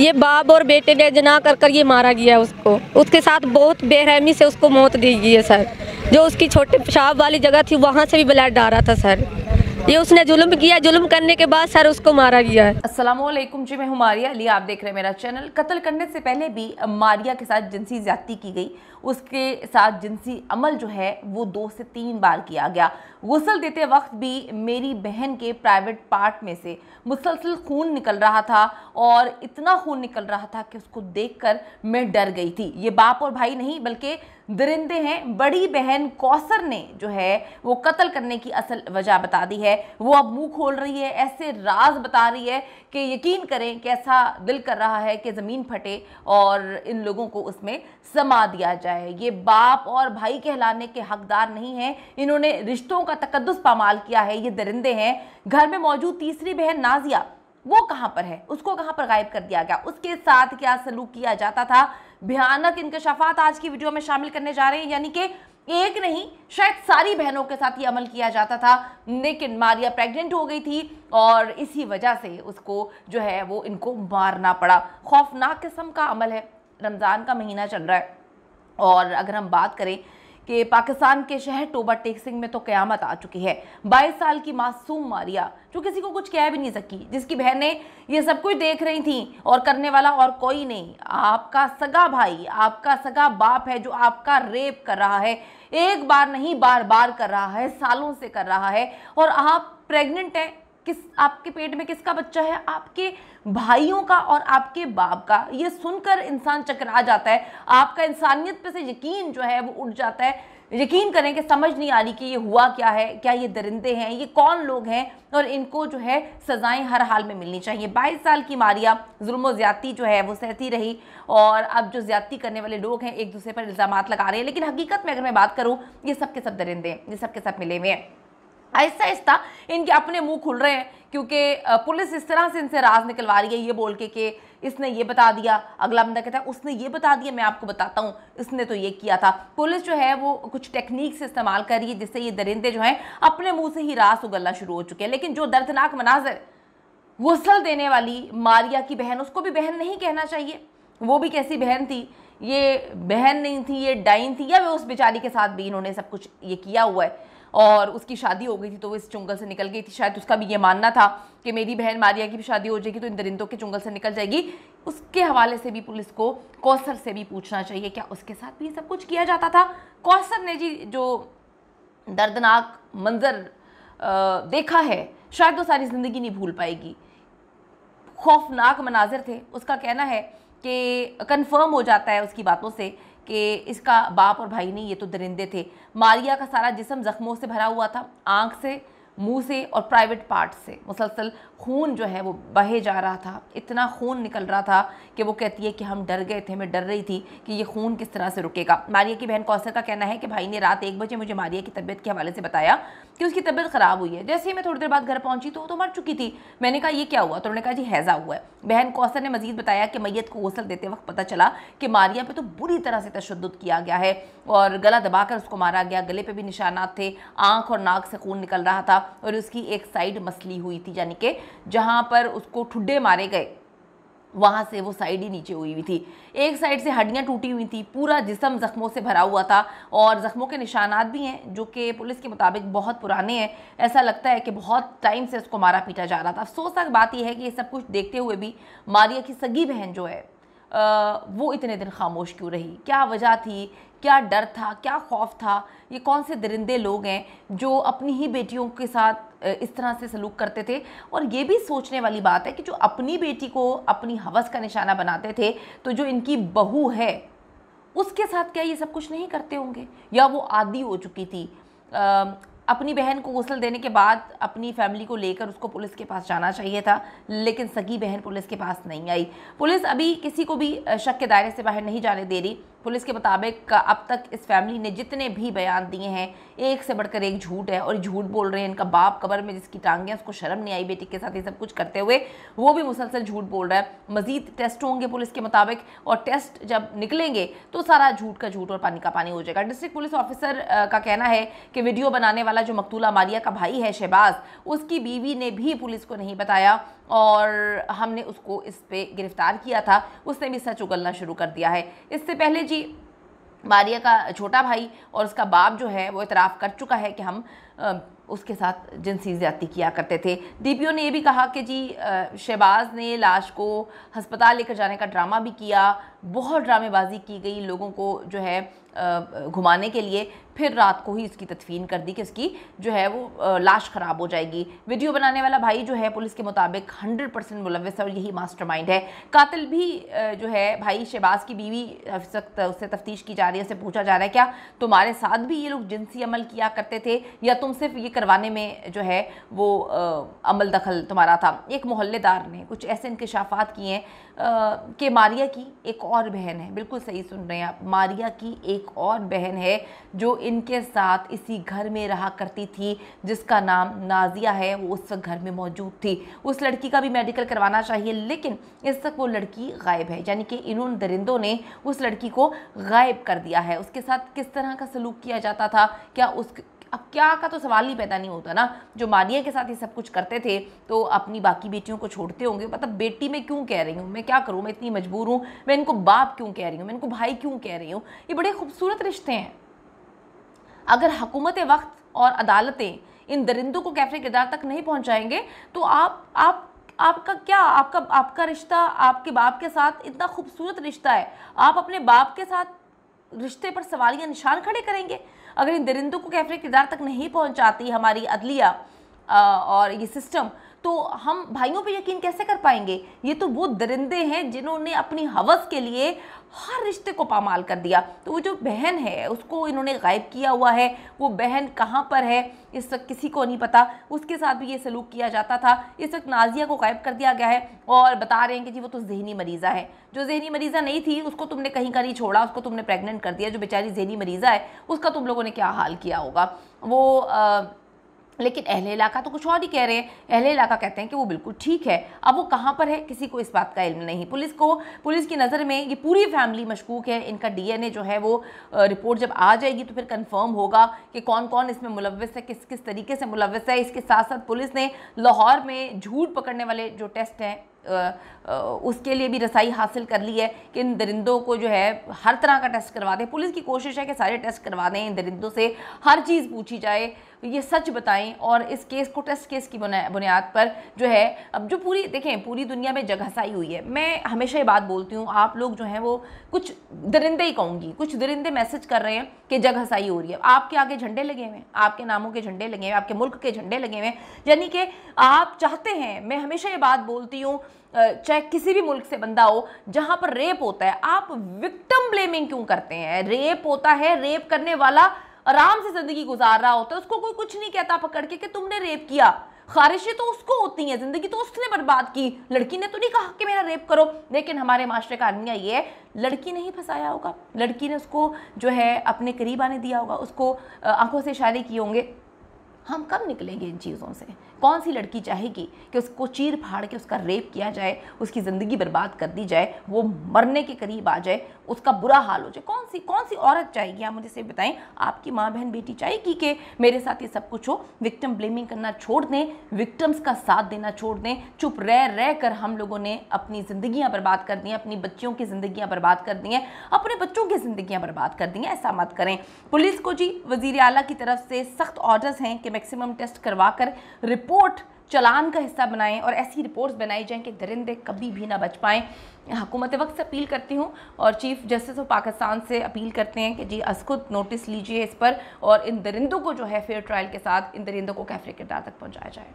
ये बाप और बेटे ने जना कर ये मारा गया उसको, उसके साथ बहुत बेरहमी से उसको मौत दी गई है सर। जो उसकी छोटे पेशाब वाली जगह थी वहाँ से भी ब्लड आ रहा था सर। ये उसने जुल्म किया, जुल्म करने के बाद सर उसको मारा गया है। अस्सलामुअलैकुम जी, मैं हूं मारिया अली, आप देख रहे हैं मेरा चैनल। कत्ल करने से पहले भी मारिया के साथ जिनसी ज्यादती की गई, उसके साथ जिनसी अमल जो है वो 2 से 3 बार किया गया। गुस्ल देते वक्त भी मेरी बहन के प्राइवेट पार्ट में से मुसलसल खून निकल रहा था और इतना खून निकल रहा था कि उसको देखकर मैं डर गई थी। ये बाप और भाई नहीं बल्कि दरिंदे हैं। बड़ी बहन कौसर ने जो है वो कत्ल करने की असल वजह बता दी है। वो अब मुंह खोल रही है, ऐसे राज बता रही है कि यकीन करें कैसा दिल कर रहा है कि ज़मीन फटे और इन लोगों को उसमें समा दिया जाए। ये बाप और भाई कहलाने के हकदार नहीं हैं। इन्होंने रिश्तों का तकद्दुस पामाल किया है। ये दरिंदे हैं। घर में मौजूद तीसरी बहन नाजिया, वो कहाँ पर है? उसको कहाँ पर गायब कर दिया गया? उसके साथ क्या सलूक किया जाता था? भयानक इंकशाफात आज की वीडियो में शामिल करने जा रहे हैं। यानी कि एक नहीं, शायद सारी बहनों के साथ ये अमल किया जाता था, लेकिन मारिया प्रेग्नेंट हो गई थी और इसी वजह से उसको जो है वो इनको मारना पड़ा। खौफनाक किस्म का अमल है। रमज़ान का महीना चल रहा है और अगर हम बात करें कि पाकिस्तान के शहर टोबा टेक सिंह में तो क़यामत आ चुकी है। 22 साल की मासूम मारिया, जो किसी को कुछ कह भी नहीं सकी, जिसकी बहनें ये सब कुछ देख रही थी और करने वाला और कोई नहीं, आपका सगा भाई, आपका सगा बाप है जो आपका रेप कर रहा है। एक बार नहीं, बार बार कर रहा है, सालों से कर रहा है। और आप प्रेग्नेंट हैं। आपके पेट में किसका बच्चा है? आपके भाइयों का और आपके बाप का। ये सुनकर इंसान चकरा जाता है। आपका इंसानियत पे से यकीन जो है वो उठ जाता है। यकीन करें कि समझ नहीं आ रही कि ये हुआ क्या है, क्या ये दरिंदे हैं, ये कौन लोग हैं और इनको जो है सजाएं हर हाल में मिलनी चाहिए। 22 साल की मारिया जुल्म और ज्यादती जो है वो सहती रही और अब जो ज्यादती करने वाले लोग हैं एक दूसरे पर इल्ज़ामात लगा रहे हैं, लेकिन हकीकत में अगर मैं बात करूँ, ये सब के सब दरिंदे हैं, ये सब के सब मिले हुए हैं। आहिस्ता आहिस्ता इनके अपने मुंह खुल रहे हैं क्योंकि पुलिस इस तरह से इनसे राज निकलवा रही है, ये बोल के कि इसने ये बता दिया। अगला बंदा कहता है उसने ये बता दिया, मैं आपको बताता हूँ इसने तो ये किया था। पुलिस जो है वो कुछ टेक्निक से इस्तेमाल कर रही है जिससे ये दरिंदे जो हैं अपने मुंह से ही राज उगलना शुरू हो चुके हैं। लेकिन जो दर्दनाक मनाजर गुस्ल देने वाली मारिया की बहन, उसको भी बहन नहीं कहना चाहिए। वो भी कैसी बहन थी? ये बहन नहीं थी, ये डाइन थी, या वे उस बेचारी के साथ भी इन्होंने सब कुछ ये किया हुआ है। और उसकी शादी हो गई थी तो वो इस चुंगल से निकल गई थी। शायद उसका भी ये मानना था कि मेरी बहन मारिया की भी शादी हो जाएगी तो इन दरिंदों के चुंगल से निकल जाएगी। उसके हवाले से भी पुलिस को कौसर से भी पूछना चाहिए, क्या उसके साथ भी सब कुछ किया जाता था? कौसर ने जी जो दर्दनाक मंजर देखा है, शायद वो सारी ज़िंदगी नहीं भूल पाएगी। खौफनाक मनाजिर थे। उसका कहना है कि कन्फर्म हो जाता है उसकी बातों से कि इसका बाप और भाई नहीं, ये तो दरिंदे थे। मारिया का सारा जिस्म जख्मों से भरा हुआ था, आंख से, मुंह से और प्राइवेट पार्ट से मुसलसल खून जो है वो बहे जा रहा था। इतना खून निकल रहा था कि वो कहती है कि हम डर गए थे, मैं डर रही थी कि ये खून किस तरह से रुकेगा। मारिया की बहन कौसर का कहना है कि भाई ने रात 1 बजे मुझे मारिया की तबीयत के हवाले से बताया कि उसकी तबीयत ख़राब हुई है। जैसे ही मैं थोड़ी देर बाद घर पहुंची तो वो तो मर चुकी थी। मैंने कहा ये क्या हुआ? तो उन्होंने कहा जी हैज़ा हुआ है। बहन कौसर ने मजीद बताया कि मैयत को गुस्ल देते वक्त पता चला कि मारिया पे तो बुरी तरह से तशद्दुद किया गया है और गला दबाकर उसको मारा गया। गले पे भी निशानात थे, आँख और नाक से खून निकल रहा था और उसकी एक साइड मसली हुई थी, यानी कि जहाँ पर उसको ठुड्डे मारे गए वहाँ से वो साइड ही नीचे हुई थी। एक साइड से हड्डियाँ टूटी हुई थी, पूरा जिस्म ज़ख्मों से भरा हुआ था और ज़ख्मों के निशानात भी हैं जो कि पुलिस के मुताबिक बहुत पुराने हैं। ऐसा लगता है कि बहुत टाइम से उसको मारा पीटा जा रहा था। अफसोसनाक बात यह है कि ये सब कुछ देखते हुए भी मारिया की सगी बहन जो है वो इतने दिन खामोश क्यों रही? क्या वजह थी? क्या डर था? क्या खौफ था? ये कौन से दरिंदे लोग हैं जो अपनी ही बेटियों के साथ इस तरह से सलूक करते थे? और ये भी सोचने वाली बात है कि जो अपनी बेटी को अपनी हवस का निशाना बनाते थे, तो जो इनकी बहू है उसके साथ क्या ये सब कुछ नहीं करते होंगे? या वो आदी हो चुकी थी? अपनी बहन को गुस्ल देने के बाद अपनी फैमिली को लेकर उसको पुलिस के पास जाना चाहिए था, लेकिन सगी बहन पुलिस के पास नहीं आई। पुलिस अभी किसी को भी शक के दायरे से बाहर नहीं जाने दे रही। पुलिस के मुताबिक अब तक इस फैमिली ने जितने भी बयान दिए हैं एक से बढ़कर एक झूठ है और झूठ बोल रहे हैं। इनका बाप कब्र में जिसकी टांगें, उसको शर्म नहीं आई बेटी के साथ ये सब कुछ करते हुए, वो भी मुसलसल झूठ बोल रहा है। मजीद टेस्ट होंगे पुलिस के मुताबिक और टेस्ट जब निकलेंगे तो सारा झूठ का झूठ और पानी का पानी हो जाएगा। डिस्ट्रिक्ट पुलिस ऑफिसर का कहना है कि वीडियो बनाने वाला जो मकतूला मारिया का भाई है शहबाज, उसकी बीवी ने भी पुलिस को नहीं बताया اور ہم نے اس کو اس پہ گرفتار کیا تھا، اس نے بھی سچ اگلنا شروع کر دیا ہے۔ اس سے پہلے جی ماریہ کا چھوٹا بھائی اور اس کا باپ جو ہے وہ اعتراف کر چکا ہے کہ ہم اس کے ساتھ جنسی زیادتی کیا کرتے تھے۔ ڈی پی او نے یہ بھی کہا کہ جی شہباز نے لاش کو ہسپتال لے کر جانے کا ڈرامہ بھی کیا، بہت ڈرامے بازی کی گئی لوگوں کو جو ہے گھمانے کے لیے، پھر رات کو ہی اس کی تدفین کر دی کہ اس کی جو ہے وہ لاش خراب ہو جائے گی۔ ویڈیو بنانے والا بھائی جو ہے پولیس کے مطابق 100% ملوث ہے اور یہی ماسٹر مائنڈ ہے۔ قاتل بھی جو ہے بھائی شہباز کی بیوی، اس وقت اس سے تفتیش کی جا رہی ہے، اسے پوچھا جا رہا ہے کیا تمہارے ساتھ بھی یہ لوگ جنسی عمل کیا کرتے تھے یا تم صرف یہ کروانے میں جو ہے وہ عمل دخل تمہارا تھا۔ ایک محلے دار نے کچھ ایسے انکشافات کیے ہیں کہ ماریہ کی ایک اور بہن ہے، بالکل صحیح سن رہے ہیں آپ، ماریہ کی ایک اور بہن ہے جو ان کے ساتھ اسی گھر میں رہا کرتی تھی، جس کا نام نازیہ ہے، وہ اس وقت گھر میں موجود تھی۔ اس لڑکی کا بھی میڈیکل کروانا چاہیے، لیکن اس تک وہ لڑکی غائب ہے، یعنی کہ انہوں درندوں نے اس لڑکی کو غائب کر دیا ہے۔ اس کے ساتھ کس طرح کا سلوک کیا جاتا تھا، کیا اس اب کیا کا تو سوال ہی پیدا نہیں ہوتا نا۔ جو ماریہ کے ساتھ یہ سب کچھ کرتے تھے تو اپنی باقی بیٹیوں کو چھوڑتے ہوں گے، مطلب بیٹی میں کیوں کہہ رہی ہوں، میں کیا کروں، میں اتنی مجبور ہوں، میں ان کو باپ کیوں کہہ رہی ہوں، میں ان کو بھائی کیوں کہہ رہی ہوں۔ یہ بڑے خوبصورت رشتے ہیں۔ اگر حکومت وقت اور عدالتیں ان درندوں کو کیفر کردار تک نہیں پہنچائیں گے تو آپ کا کیا، آپ کا رشتہ آپ کے باپ کے ساتھ اتنا خوبصورت رشتہ ہے، آپ اپنے باپ کے ساتھ رشتے پر سوالیہ نشان کھڑے کریں گے۔ اگر ان درندوں کو کیفر کردار تک نہیں پہنچاتی ہماری عدلیہ اور یہ سسٹم، تو ہم بھائیوں پہ یقین کیسے کر پائیں گے؟ یہ تو وہ درندے ہیں جنہوں نے اپنی ہوس کے لیے ہر رشتے کو پامال کر دیا۔ تو وہ جو بہن ہے اس کو انہوں نے غائب کیا ہوا ہے، وہ بہن کہاں پر ہے اس وقت کسی کو نہیں پتا، اس کے ساتھ بھی یہ سلوک کیا جاتا تھا۔ اس وقت نازیہ کو غائب کر دیا گیا ہے اور بتا رہے ہیں کہ جی وہ تو ذہنی مریضہ ہے۔ جو ذہنی مریضہ نہیں تھی اس کو تم نے کہیں کا نہیں چھوڑا، اس کو تم نے پریگننٹ کر دیا۔ جو بیچاری ذہنی مریضہ ہے اس کا تم لوگوں نے کیا حال کیا ہوگا۔ وہ لیکن اہل علاقہ تو کچھ اور ہی کہہ رہے ہیں۔ اہل علاقہ کہتے ہیں کہ وہ بالکل ٹھیک ہے۔ اب وہ کہاں پر ہے کسی کو اس بات کا علم نہیں۔ پولیس کی نظر میں یہ پوری فیملی مشکوک ہے۔ ان کا ڈی این اے جو ہے وہ رپورٹ جب آ جائے گی تو پھر کنفرم ہوگا کہ کون کون اس میں ملوث ہے، کس طریقے سے ملوث ہے۔ اس کے ساتھ ساتھ پولیس نے لاہور میں جھوٹ پکڑنے والے جو ٹیسٹ ہیں اس کے لیے بھی رسائی حاصل کر لی ہے کہ ان درندوں کو جو ہے ہر طرح کا ٹیسٹ کروا دیں۔ پولیس کی کوشش ہے کہ سارے ٹیسٹ کروا دیں، ان درندوں سے ہر چیز پوچھی جائے، یہ سچ بتائیں اور اس کیس کو ٹیسٹ کیس کی بنیاد پر جو ہے اب جو دیکھیں پوری دنیا میں جگہ سائی ہوئی ہے۔ میں ہمیشہ یہ بات بولتی ہوں، آپ لوگ جو ہیں وہ کچھ درندے ہی کہوں گی، کچھ درندے میسج کر رہے ہیں کہ جگہ سائی ہو رہی ہے۔ آپ کے آگے جھنڈے لگے ہوئے ہیں، آپ کے ناموں کے جھنڈے لگے ہوئے ہیں، آپ کے ملک کے جھنڈے لگے ہوئے ہیں، یعنی کہ آپ چاہتے ہیں، میں ہمیشہ یہ بات بولتی ہوں، چاہے کسی بھی ملک سے بندہ ہو جہاں پر ریپ ہوتا ہے، آپ وکٹم بلیمنگ کیوں کرتے ہیں؟ ریپ ہوتا ہے، ریپ کرنے والا آرام سے زندگی گزار رہا ہوتا ہے، اس کو کوئی کچھ نہیں کہتا پکڑ کے کہ تم نے ریپ کیا۔ خواہشیں تو اس کو ہوتی ہیں، زندگی تو اس نے برباد کی، لڑکی نے تو نہیں کہا کہ میرا ریپ کرو۔ لیکن ہمارے معاشرے کا المیہ یہ ہے، لڑکی نہیں پھنسایا ہوگا، لڑکی نے اس کو جو ہے اپنے قریب آنے دیا ہوگا، اس کو آنکھوں سے اشارے کیے ہوں گے۔ ہم کب نکلیں گے ان چیزوں سے؟ کون سی لڑکی چاہے گی کہ اس کو چیر پھاڑ کے اس کا ریپ کیا جائے، اس کی زندگی برباد کر دی جائے، وہ مرنے کے قریب آ جائے، اس کا برا حال ہو جائے؟ کون سی عورت چاہے گی؟ آپ مجھے سے بتائیں، آپ کی ماں بہن بیٹی چاہے گی کہ میرے ساتھ یہ سب کچھ ہو؟ وکٹم بلیمنگ کرنا چھوڑ دیں، وکٹمز کا ساتھ دینا چھوڑ دیں۔ چپ رہ کر ہم لوگوں نے اپنی زندگیاں برباد کر دی ہیں، اپنی بچیوں کی زندگیاں برباد کر دی ہیں، اپنے بچوں کی زندگیاں برباد کر دی ہیں۔ ایسا مت کریں۔ پولیس کو جی وزیر اعلیٰ کی طرف سے سخت آرڈرز ہیں کہ میکسیمم ٹیسٹ کروا کر رپورٹ چلان کا حصہ بنائیں اور ایسی رپورٹس بنائی جائیں کہ درندے کبھی بھی نہ بچ پائیں۔ حکومت وقت سے اپیل کرتی ہوں اور چیف جسٹس آف پاکستان سے اپیل کرتے ہیں کہ جی از خود نوٹس لیجئے اس پر اور ان درندوں کو جو ہے فیئر ٹرائل کے ساتھ ان درندوں کو کیفر کردار تک پہنچایا جائے۔